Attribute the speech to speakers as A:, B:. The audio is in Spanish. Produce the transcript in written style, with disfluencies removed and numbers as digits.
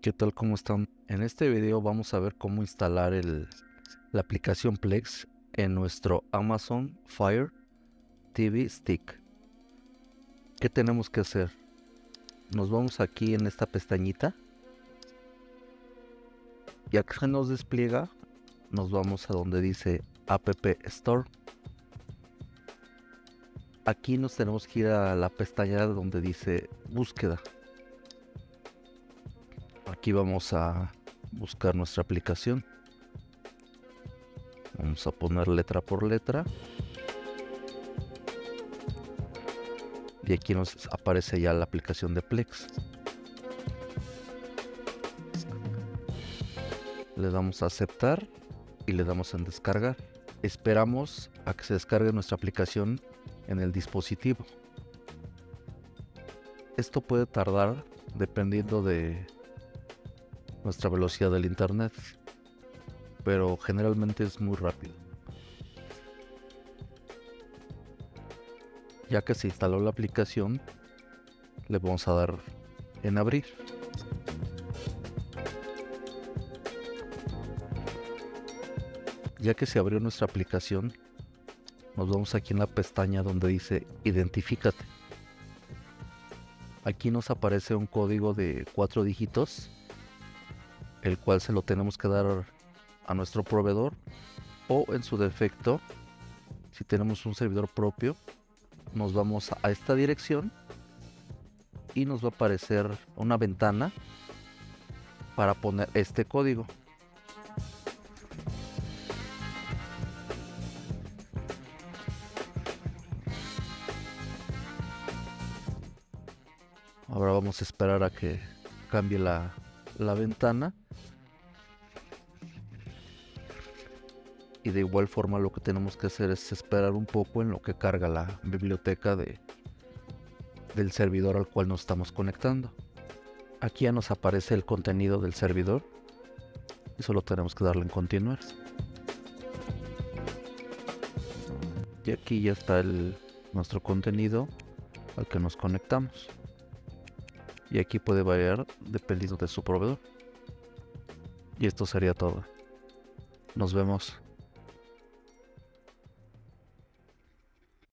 A: ¿Qué tal? ¿Cómo están? En este video vamos a ver cómo instalar la aplicación Plex en nuestro Amazon Fire TV Stick. ¿Qué tenemos que hacer? Nos vamos aquí en esta pestañita y acá nos despliega, nos vamos a donde dice App Store. Aquí nos tenemos que ir a la pestaña donde dice búsqueda. Aquí vamos a buscar nuestra aplicación. Vamos a poner letra por letra. Y aquí nos aparece ya la aplicación de Plex. Le damos a aceptar y le damos en descargar. Esperamos a que se descargue nuestra aplicación en el dispositivo. Esto puede tardar dependiendo de nuestra velocidad del internet, pero generalmente es muy rápido. Ya que se instaló la aplicación, le vamos a dar en abrir. Ya que se abrió nuestra aplicación, nos vamos aquí en la pestaña donde dice Identifícate. Aquí nos aparece un código de 4 dígitos, el cual se lo tenemos que dar a nuestro proveedor, o en su defecto, si tenemos un servidor propio, nos vamos a esta dirección y nos va a aparecer una ventana para poner este código. Ahora vamos a esperar a que cambie la ventana. Y de igual forma lo que tenemos que hacer es esperar un poco en lo que carga la biblioteca del servidor al cual nos estamos conectando. Aquí ya nos aparece el contenido del servidor y solo tenemos que darle en continuar. Y aquí ya está nuestro contenido al que nos conectamos. Y aquí puede variar dependiendo de su proveedor. Y esto sería todo. Nos vemos.